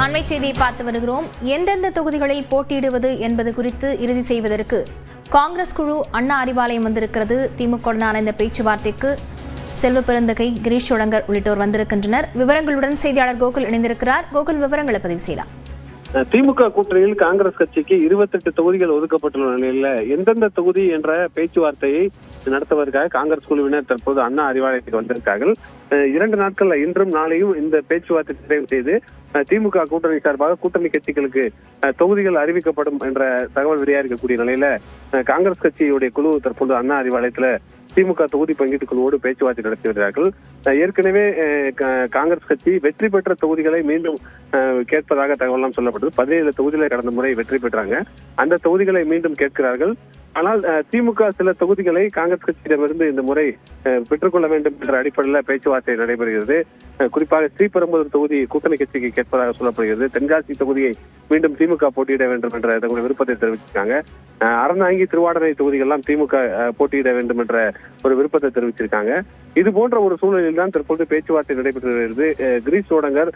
அண்மை செய்தியை பார்த்து வருகிறோம். எந்தெந்த தொகுதிகளில் போட்டியிடுவது என்பது குறித்து இறுதி செய்வதற்கு காங்கிரஸ் குழு அண்ணா அறிவாலயம் வந்திருக்கிறது. திமுகவுடனான இந்த பேச்சுவார்த்தைக்கு செல்வ பெருந்தகை, கிரீஷ் சோடங்கர் உள்ளிட்டோர் வந்திருக்கின்றனர். விவரங்களுடன் செய்தியாளர் கோகுல் இணைந்திருக்கிறார். கோகுல், விவரங்களை பதிவு செய்யலாம். திமுக கூட்டணியில் காங்கிரஸ் கட்சிக்கு 28 தொகுதிகள் ஒதுக்கப்பட்டுள்ள நிலையில எந்தெந்த தொகுதி என்ற பேச்சுவார்த்தையை நடத்துவதற்காக காங்கிரஸ் குழுவினர் தற்போது அண்ணா அறிவாலயத்துக்கு வந்திருக்கார்கள். 2 நாட்கள் இன்றும் நாளையும் இந்த பேச்சுவார்த்தை நிறைவு செய்து திமுக கூட்டணி சார்பாக கூட்டணி கட்சிகளுக்கு தொகுதிகள் அறிவிக்கப்படும் என்ற தகவல் வெளியாக இருக்கக்கூடிய நிலையில காங்கிரஸ் கட்சியுடைய குழு தற்போது அண்ணா அறிவாலயத்துல திமுக தொகுதி பங்கீட்டு குழுவோடு பேச்சுவார்த்தை நடத்தி வருகிறார்கள். ஏற்கனவே காங்கிரஸ் கட்சி வெற்றி பெற்ற தொகுதிகளை மீண்டும் கேட்பதாக தகவலாம் சொல்லப்பட்டது. 17 தொகுதிகளை கடந்த முறை வெற்றி பெற்றாங்க. அந்த தொகுதிகளை மீண்டும் கேட்கிறார்கள். ஆனால் திமுக சில தொகுதிகளை காங்கிரஸ் கட்சியிடமிருந்து இந்த முறை பெற்றுக்கொள்ள வேண்டும் என்ற அடிப்படையில் பேச்சுவார்த்தை நடைபெறுகிறது. குறிப்பாக ஸ்ரீபெரும்புதூர் தொகுதி கூட்டணி கட்சிக்கு கேட்பதாக சொல்லப்படுகிறது. தென்காசி தொகுதியை மீண்டும் திமுக போட்டியிட வேண்டும் என்ற தங்களுடைய விருப்பத்தை தெரிவிச்சிருக்காங்க. அறந்தாங்கி, திருவாடனை தொகுதிகள்லாம் திமுக போட்டியிட வேண்டும் என்ற ஒரு விருப்பத்தை தெரிவிச்சிருக்காங்க. இது போன்ற ஒரு சூழ்நிலையில் தான் தற்போது பேச்சுவார்த்தை நடைபெற்று வருகிறது. கிரீஷ் சோடங்கர்,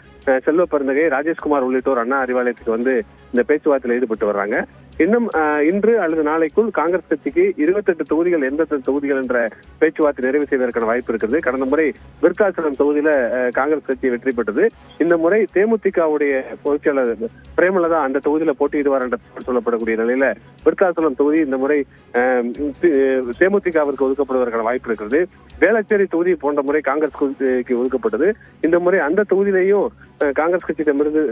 செல்வ பெருந்தகை, ராஜேஷ்குமார் உள்ளிட்டோர் அண்ணா அறிவாலயத்துக்கு வந்து இந்த பேச்சுவார்த்தையில் ஈடுபட்டு வர்றாங்க. இன்னும் இன்று அல்லது நாளைக்குள் காங்கிரஸ் கட்சிக்கு 28 தொகுதிகள் எந்தெந்த தொகுதிகள் என்ற பேச்சுவார்த்தை நிறைவு செய்வதற்கான வாய்ப்பு இருக்கிறது. கடந்த முறை விருத்தாச்சலம் தொகுதியில காங்கிரஸ் கட்சி வெற்றி பெற்றது. இந்த முறை தேமுதிகவுடைய பொதுச்செயலர் பிரேமலதா அந்த தொகுதியில போட்டியிடுவார் என்ற சொல்லப்படக்கூடிய நிலையில விருத்தாச்சலம் தொகுதி இந்த முறை தேமுதிகவிற்கு ஒதுக்கப்படுவதற்கான வாய்ப்பு இருக்கிறது. வேளச்சேரி தொகுதி போன்ற முறை காங்கிரஸ் கட்சிக்கு ஒதுக்கப்பட்டது. இந்த முறை அந்த தொகுதியிலேயும் காங்கிரஸ் கட்சியிடமிருந்து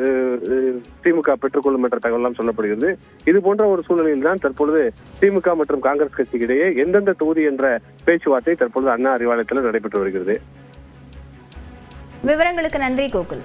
திமுக பெற்றுக்கொள்ளும் என்ற தகவலாம் சொல்லப்படுகிறது. இது போன்ற ஒரு சூழ்நிலையில் தான் தற்பொழுது திமுக மற்றும் காங்கிரஸ் கட்சிக்கு இடையே எந்தெந்த தொகுதி என்ற பேச்சுவார்த்தை தற்பொழுது அண்ணா அறிவாலயத்தில் நடைபெற்று வருகிறது. விவரங்களுக்கு நன்றி கோகுல்.